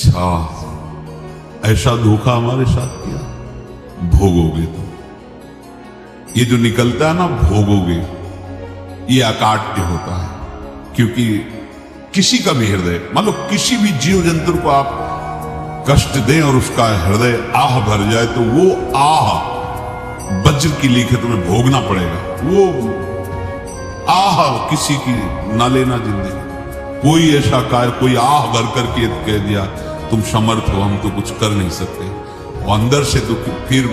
अच्छा ऐसा धोखा हमारे साथ किया, भोगोगे तुम। ये जो निकलता है ना भोगोगे, ये अकाट्य होता है। क्योंकि किसी का भी हृदय, मान लो किसी भी जीव जंतु को आप कष्ट दें और उसका हृदय आह भर जाए, तो वो आह वज्र की लीक तुम्हें भोगना पड़ेगा। वो आह किसी की ना लेना जिंदगी। कोई ऐसा कार्य, कोई आह भर करके कह दिया तुम समर्थ हो, हम तो कुछ कर नहीं सकते, और अंदर से तो फिर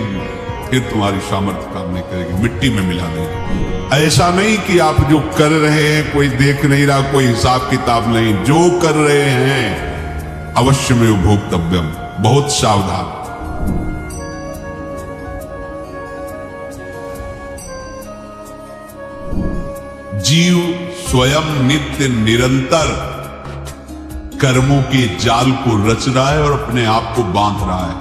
तुम्हारी सामर्थ्य काम नहीं करेगी, मिट्टी में मिला देगी। ऐसा नहीं कि आप जो कर रहे हैं कोई देख नहीं रहा, कोई हिसाब किताब नहीं, जो कर रहे हैं अवश्य में भोक्तव्यम, बहुत सावधान। जीव स्वयं नित्य निरंतर कर्मों के जाल को रच रहा है और अपने आप को बांध रहा है।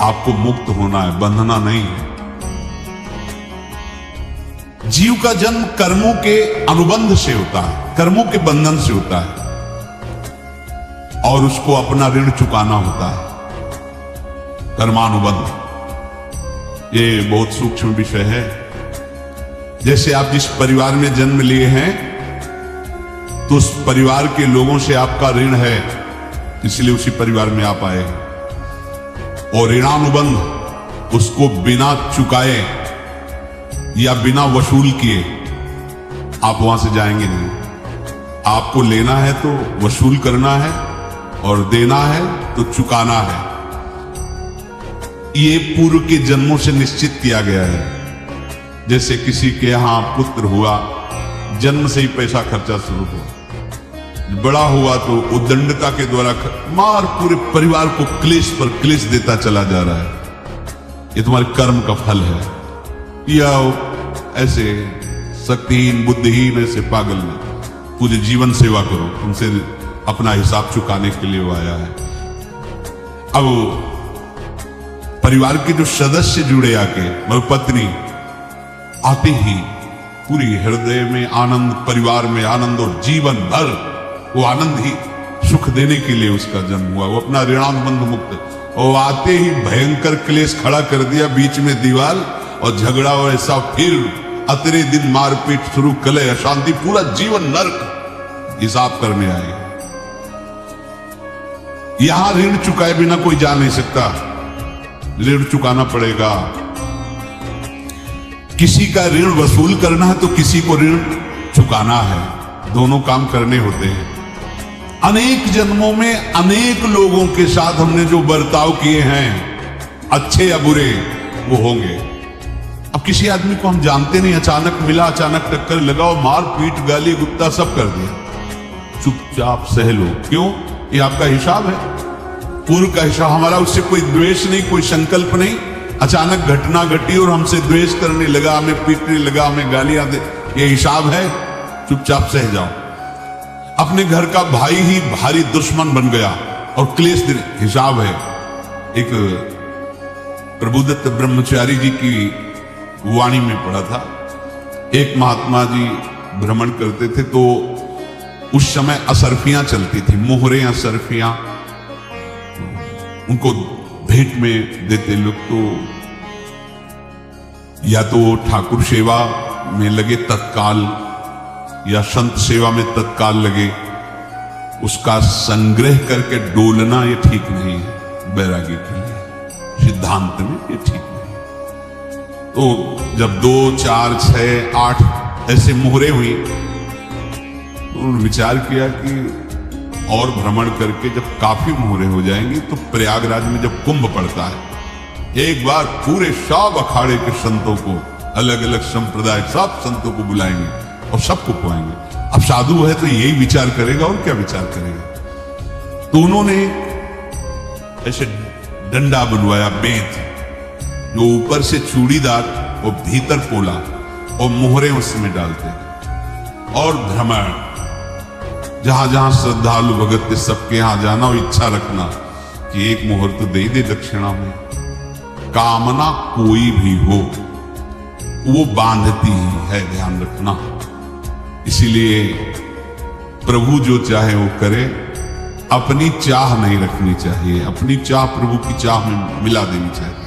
आपको मुक्त होना है, बंधना नहीं है। जीव का जन्म कर्मों के अनुबंध से होता है, कर्मों के बंधन से होता है, और उसको अपना ऋण चुकाना होता है। कर्मानुबंध ये बहुत सूक्ष्म विषय है। जैसे आप जिस परिवार में जन्म लिए हैं, तो उस परिवार के लोगों से आपका ऋण है, इसलिए उसी परिवार में आप आए हैं। और ऋणानुबंध उसको बिना चुकाए या बिना वसूल किए आप वहां से जाएंगे नहीं। आपको लेना है तो वसूल करना है, और देना है तो चुकाना है। ये पूर्व के जन्मों से निश्चित किया गया है। जैसे किसी के यहां पुत्र हुआ, जन्म से ही पैसा खर्चा शुरू हुआ, बड़ा हुआ तो उद्दंडता के द्वारा मार पूरे परिवार को क्लेश पर क्लेश देता चला जा रहा है। ये तुम्हारे कर्म का फल है। या ऐसे शक्तिहीन बुद्धिहीन ऐसे पागल में पूरे जीवन सेवा करो, तुमसे अपना हिसाब चुकाने के लिए वो आया है। अब परिवार के जो सदस्य जुड़े आके, मतलब पत्नी आते ही पूरी हृदय में आनंद, परिवार में आनंद, और जीवन भर वो आनंद ही सुख देने के लिए उसका जन्म हुआ। वो अपना ऋणानुबंध मुक्त, और आते ही भयंकर क्लेश खड़ा कर दिया, बीच में दीवार और झगड़ा, और ऐसा फिर अतरे दिन मारपीट शुरू, कलह अशांति, पूरा जीवन नरक हिसाब करने आए। यहां ऋण चुकाए बिना कोई जा नहीं सकता, ऋण चुकाना पड़ेगा। किसी का ऋण वसूल करना है तो किसी को ऋण चुकाना है, दोनों काम करने होते हैं। अनेक जन्मों में अनेक लोगों के साथ हमने जो बर्ताव किए हैं, अच्छे या बुरे, वो होंगे। अब किसी आदमी को हम जानते नहीं, अचानक मिला, अचानक टक्कर लगाओ, मार पीट गाली गुप्ता सब कर दिया, चुपचाप सह लो। क्यों? ये आपका हिसाब है, पूर्व का हिसाब। हमारा उससे कोई द्वेष नहीं, कोई संकल्प नहीं। अचानक घटना घटी और हमसे द्वेष करने लगा, हमें पीटने लगा, हमें गालियां दे, ये हिसाब है, चुपचाप सह जाओ। अपने घर का भाई ही भारी दुश्मन बन गया और क्लेश दे, हिसाब है। एक प्रभुदत्त ब्रह्मचारी जी की वाणी में पढ़ा था, एक महात्मा जी भ्रमण करते थे, तो उस समय असरफियां चलती थी, मोहरे असरफियां, उनको भेंट में देते लोग। तो या तो ठाकुर सेवा में लगे तत्काल, या संत सेवा में तत्काल लगे, उसका संग्रह करके डोलना ये ठीक नहीं है बैरागी के लिए, सिद्धांत में ये ठीक नहीं। तो जब 2, 4, 6, 8 ऐसे मोहरे हुई, तो उन्होंने विचार किया कि और भ्रमण करके जब काफी मोहरे हो जाएंगी तो प्रयागराज में जब कुंभ पड़ता है, एक बार पूरे सब अखाड़े के संतों को, अलग अलग संप्रदाय सब संतों को बुलाएंगे और सबको खुआएंगे। अब साधु है तो यही विचार करेगा, और क्या विचार करेगा। तो उन्होंने ऐसे डंडा बनवाया, बेंत, जो ऊपर से चूड़ीदार और भीतर पोला, और मोहरे उसमें डालते, और भ्रमण, जहां जहां श्रद्धालु भगत थे सबके यहां जाना और इच्छा रखना कि एक मोहर तो दे दे दक्षिणा में। कामना कोई भी हो वो बांधती ही है, ध्यान रखना। इसीलिए प्रभु जो चाहे वो करे। अपनी चाह नहीं रखनी चाहिए, अपनी चाह प्रभु की चाह में मिला देनी चाहिए।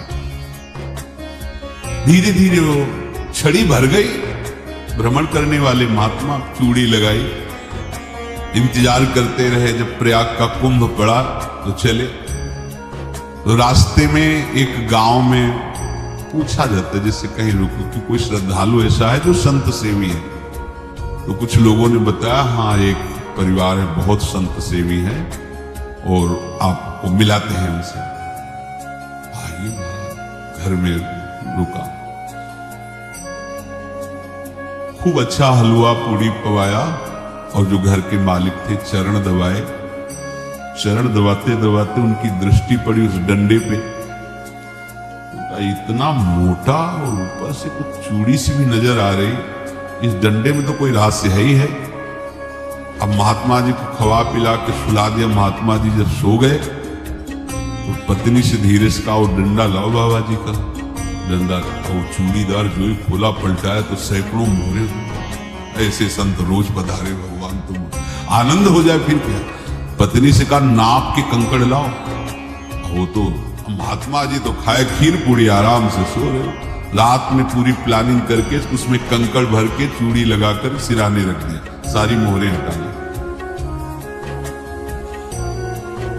धीरे धीरे वो छड़ी भर गई। भ्रमण करने वाले महात्मा चूड़ी लगाई, इंतजार करते रहे जब प्रयाग का कुंभ पड़ा तो चले। तो रास्ते में एक गांव में पूछा जाता है जैसे कहीं रुको कि कोई श्रद्धालु ऐसा है जो संत सेवी है। तो कुछ लोगों ने बताया हाँ एक परिवार है बहुत संत सेवी है और आपको मिलाते हैं उनसे। आइए घर में रुका, खूब अच्छा हलवा पूड़ी पवाया और जो घर के मालिक थे चरण दबाए। चरण दबाते दबाते उनकी दृष्टि पड़ी उस डंडे पे, इतना मोटा और ऊपर से कुछ चूड़ी सी भी नजर आ रही। इस डंडे में तो कोई रहस्य है ही है। अब महात्मा जी को खवा पिला के सुला दिया। महात्मा जी जब सो गए तो पत्नी से धीरे से कहा वो डंडा लाओ बाबा जी का। डंडा वो चूड़ीदार जो ही खोला पलटाया तो सैकड़ों मोहरे। ऐसे संत रोज पधारे भगवान, तुम आनंद हो जाए फिर क्या। पत्नी से कहा नाप के कंकड़ लाओ। वो तो महात्मा जी तो खाए खीर पूरी आराम से सो रहे। रात में पूरी प्लानिंग करके उसमें कंकड़ भर के चूड़ी लगाकर सिराने रख दिया, सारी मोहरें हटा ली।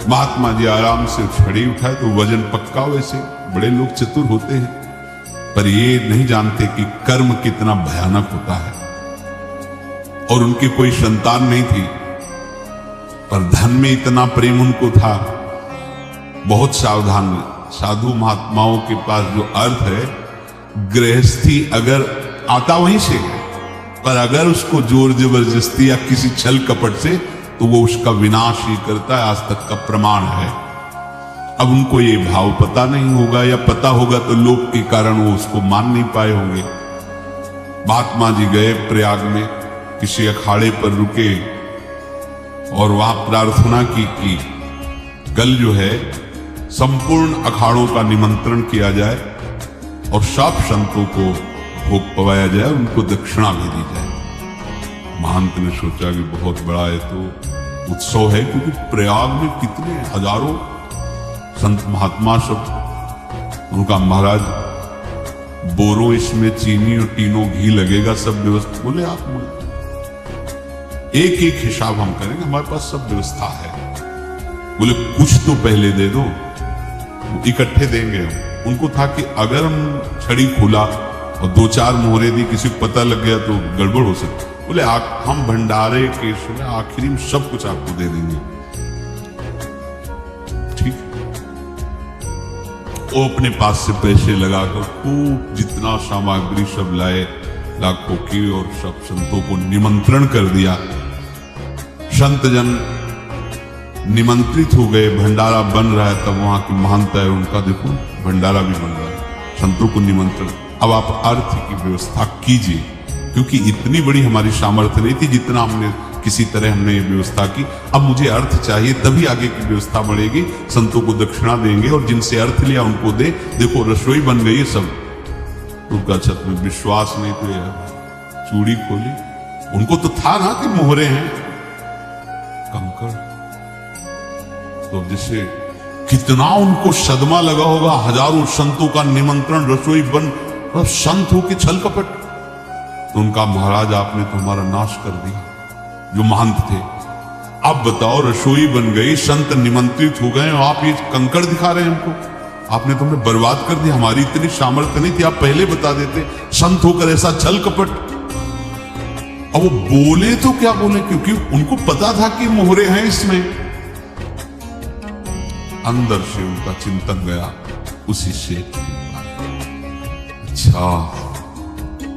महात्मा जी आराम से छड़ी उठाए तो वजन पक्का। वैसे बड़े लोग चतुर होते हैं पर ये नहीं जानते कि कर्म कितना भयानक होता है। और उनकी कोई संतान नहीं थी पर धन में इतना प्रेम उनको था। बहुत सावधान साधु महात्माओं के पास जो अर्थ है, गृहस्थी अगर आता वहीं से है पर अगर उसको जोर जबरदस्ती या किसी छल कपट से तो वो उसका विनाश ही करता है। आज तक का प्रमाण है। अब उनको ये भाव पता नहीं होगा या पता होगा तो लोभ के कारण वो उसको मान नहीं पाए होंगे। महात्मा जी गए प्रयाग में, किसी अखाड़े पर रुके और वहां प्रार्थना की कि कल जो है संपूर्ण अखाड़ों का निमंत्रण किया जाए और सब संतों को भोग पवाया जाए, उनको दक्षिणा भी दी जाए। महंत ने सोचा कि बहुत बड़ा है तो उत्सव है, क्योंकि प्रयाग में कितने हजारों संत महात्मा सब। उनका महाराज बोरो इसमें चीनी और तीनों घी लगेगा, सब व्यवस्था। बोले आप एक एक हिसाब हम करेंगे, हमारे पास सब व्यवस्था है। बोले कुछ तो पहले दे दो, इकट्ठे देंगे हम। उनको था कि अगर हम छड़ी खोला और दो चार मोहरे दी, किसी को पता लग गया तो गड़बड़ हो सकती। बोले हम भंडारे के आखिरी में सब कुछ आपको दे देंगे। ठीक। वो अपने पास से पैसे लगाकर खूब जितना सामग्री सब लाए लाखों की और सब संतों को निमंत्रण कर दिया। संत जन निमंत्रित हो गए, भंडारा बन रहा है। तब वहां की महानता है उनका, देखो भंडारा भी बन रहा है, संतों को निमंत्रण। अब आप अर्थ की व्यवस्था कीजिए, क्योंकि इतनी बड़ी हमारी सामर्थ्य नहीं थी जितना हमने किसी तरह हमने ये व्यवस्था की। अब मुझे अर्थ चाहिए, तभी आगे की व्यवस्था बढ़ेगी। संतों को दक्षिणा देंगे और जिनसे अर्थ लिया उनको दे। देखो रसोई बन गई है सब। उनका छत में विश्वास नहीं तो यार चूड़ी खोली। उनको तो था ना कि मोहरे हैं कंकड़। तो जैसे कितना उनको सदमा लगा होगा। हजारों संतों का निमंत्रण, रसोई बन, और संत हो के छल कपट। तो उनका महाराज आपने तो हमारा नाश कर दिया, जो महंत थे। अब बताओ रसोई बन गई, संत निमंत्रित हो गए, आप ये कंकड़ दिखा रहे हैं हमको। आपने तो हमें बर्बाद कर दिया। हमारी इतनी सामर्थ्य नहीं थी, आप पहले बता देते। संत होकर ऐसा छल कपट। अब वो बोले तो क्या बोले, क्योंकि उनको पता था कि मोहरे हैं इसमें। अंदर से उनका चिंतन गया उसी से, अच्छा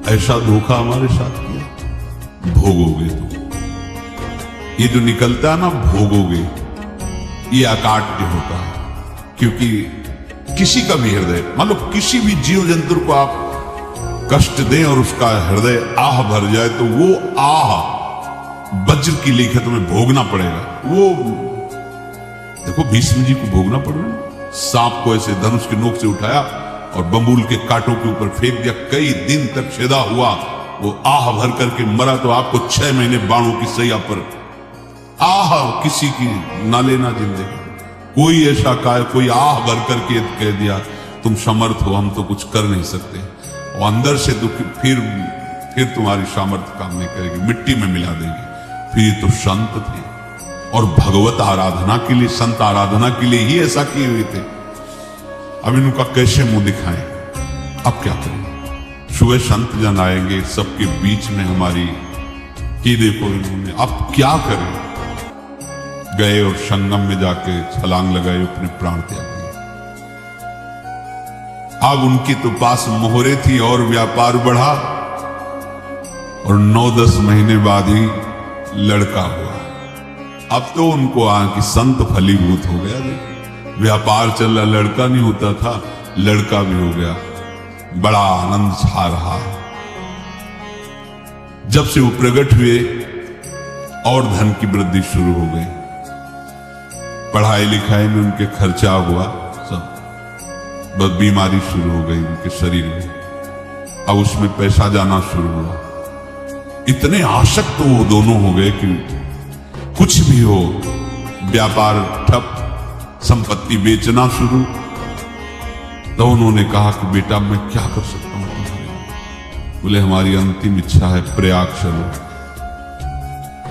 ऐसा धोखा हमारे साथ किया, भोगोगे तुम। ये जो निकलता है ना भोगोगे, ये अकाट्य होता है। क्योंकि किसी का भी हृदय, मान लो किसी भी जीव जंतु को आप कष्ट दें और उसका हृदय आह भर जाए, तो वो आह वज्र की लेख तुम्हें भोगना पड़ेगा। वो देखो भीष्म जी को भोगना पड़ रहा। सांप को ऐसे धनुष के नोक से उठाया और बंबूल के कांटों के ऊपर फेंक दिया। कई दिन तक शेदा हुआ, वो आह भर करके मरा। तो आपको 6 महीने बाणों की सैया पर आह किसी की ना लेना जिंदगी। कोई ऐसा कोई आह भर करके कह दिया तुम समर्थ हो, हम तो कुछ कर नहीं सकते, और अंदर से दुखी, फिर तुम्हारी सामर्थ्य काम नहीं करेगी, मिट्टी में मिला देगी। फिर ये तो संत थे और भगवत आराधना के लिए, संत आराधना के लिए ही ऐसा किए हुए थे। अब इनका कैसे मुंह दिखाएं? अब क्या करें? सुबह संत जन आएंगे, सबके बीच में हमारी कि देखो इन्होंने, अब क्या करें? गए और संगम में जाके छलांग लगाए, अपने प्राण त्याग दिए। अब उनकी तो पास मोहरे थी और व्यापार बढ़ा, और 9-10 महीने बाद ही लड़का हुआ। अब तो उनको कि संत फलीभूत हो गया। व्यापार चल रहा, लड़का नहीं होता था, लड़का भी हो गया। बड़ा आनंद छा रहा है। जब से वो प्रकट हुए और धन की वृद्धि शुरू हो गई, पढ़ाई लिखाई में उनके खर्चा हुआ सब, बस बीमारी शुरू हो गई उनके शरीर में। अब उसमें पैसा जाना शुरू हुआ। इतने आसक्त वो दोनों हो गए कि कुछ भी हो, व्यापार ठप, संपत्ति बेचना शुरू। तो उन्होंने कहा कि बेटा मैं क्या कर सकता हूं तुम्हारे लिए? बोले हमारी अंतिम इच्छा है प्रयाग चलो,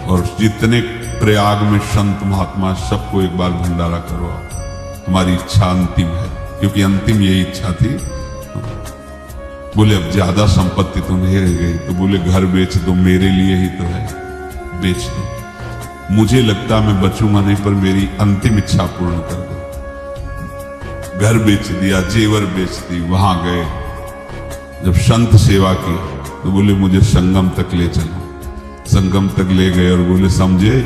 और जितने प्रयाग में संत महात्मा सबको एक बार भंडारा करो, हमारी इच्छा अंतिम है, क्योंकि अंतिम यही इच्छा थी। बोले अब ज्यादा संपत्ति तो नहीं रह गई, तो बोले घर बेच दो, मेरे लिए ही तो है, बेच दो। मुझे लगता मैं बचूंगा नहीं, पर मेरी अंतिम इच्छा पूर्ण कर दो। घर बेच दिया, जेवर बेच दी। वहां गए, जब संत सेवा की तो बोले मुझे संगम तक ले चलो। संगम तक ले गए और बोले समझे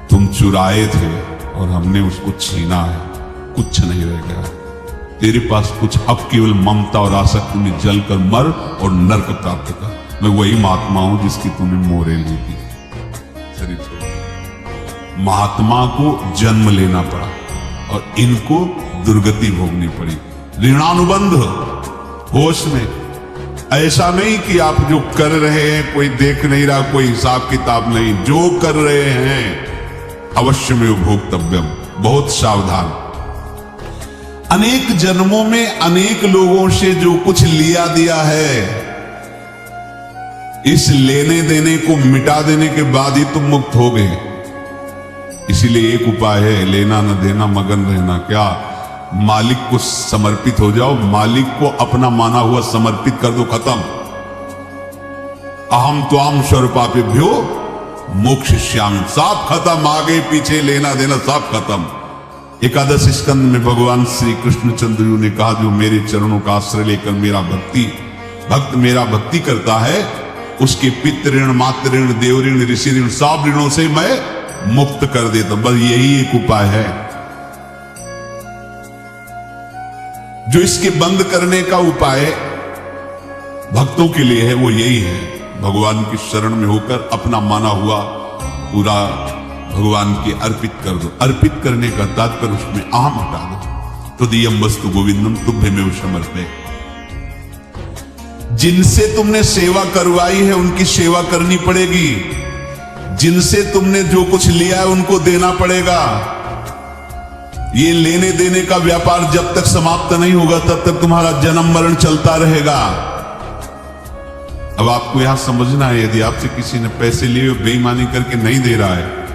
तुम चुराए थे और हमने उसको छीना है, कुछ नहीं रह गया तेरे पास कुछ, अब केवल ममता और आसक्ति में जलकर मर और नरक प्राप्त कर। मैं वही महात्मा हूं जिसकी तूने मोहरे ली थी। शरीर छोड़, महात्मा को जन्म लेना पड़ा और इनको दुर्गति भोगनी पड़ी। ऋणानुबंध होश में, ऐसा नहीं कि आप जो कर रहे हैं कोई देख नहीं रहा, कोई हिसाब किताब नहीं, जो कर रहे हैं अवश्य में भोक्तव्यम, बहुत सावधान। अनेक जन्मों में अनेक लोगों से जो कुछ लिया दिया है, इस लेने देने को मिटा देने के बाद ही तुम मुक्त हो गए। इसीलिए एक उपाय है, लेना न देना मगन रहना। क्या? मालिक को समर्पित हो जाओ, मालिक को अपना माना हुआ समर्पित कर दो, खत्म। अहम त्वाम स्वरूपाभ्यो मोक्षयिष्यामि, सब खत्म। आगे पीछे लेना देना सब खत्म। एकादश स्कंद में भगवान श्री कृष्णचंद्र ने कहा जो मेरे चरणों का आश्रय लेकर भक्त मेरा भक्ति करता है, उसके पितृ ऋण, मातृ ऋण, देव ऋण, ऋषि ऋण, सब ऋणों से मैं मुक्त कर देता हूं। बस यही एक उपाय है जो इसके बंद करने का उपाय भक्तों के लिए है, वो यही है, भगवान की शरण में होकर अपना माना हुआ पूरा भगवान के अर्पित कर दो। अर्पित करने का तात्पर्य उसमें अहम हटा दो। तो दियम वस्तु गोविंदम तुभ्यमेव समर्पये। जिनसे तुमने सेवा करवाई है उनकी सेवा करनी पड़ेगी, जिनसे तुमने जो कुछ लिया है उनको देना पड़ेगा। ये लेने देने का व्यापार जब तक समाप्त नहीं होगा तब तक तुम्हारा जन्म मरण चलता रहेगा। अब आपको यहां समझना है, यदि आपसे किसी ने पैसे लिए बेईमानी करके नहीं दे रहा है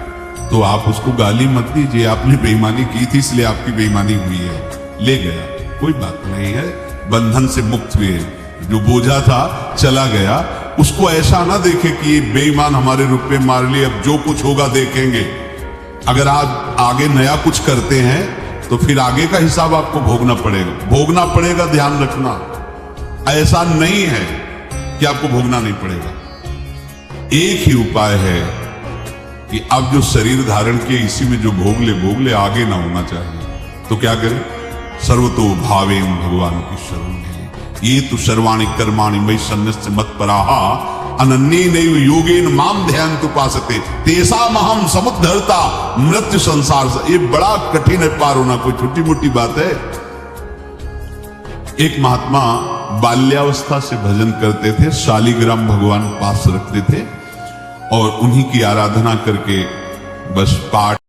तो आप उसको गाली मत दीजिए, आपने बेईमानी की थी इसलिए आपकी बेईमानी हुई है, ले गया, कोई बात नहीं है, बंधन से मुक्त हुए, जो बोझा था चला गया। उसको ऐसा ना देखे कि ये बेईमान हमारे रुपए मार लिए, अब जो कुछ होगा देखेंगे। अगर आप आगे नया कुछ करते हैं तो फिर आगे का हिसाब आपको भोगना पड़ेगा, ध्यान रखना। ऐसा नहीं है कि आपको भोगना नहीं पड़ेगा। एक ही उपाय है कि अब जो शरीर धारण किए इसी में जो भोग ले, आगे ना होना चाहिए। तो क्या करें? सर्वतो भावेन भगवान की शरण में, ये तो सर्वाणि कर्माणि मयि सन्न्यस्य मत्पराः अनन्येनैव योगेन माम ध्यायन्तु उपासते तेषाम् अहं समुद्धर्ता मृत्यु संसार से। ये बड़ा कठिन है पार होना, कोई छोटी मोटी बात है। एक महात्मा बाल्यावस्था से भजन करते थे, शालिग्राम भगवान पास रखते थे और उन्हीं की आराधना करके बस पाठ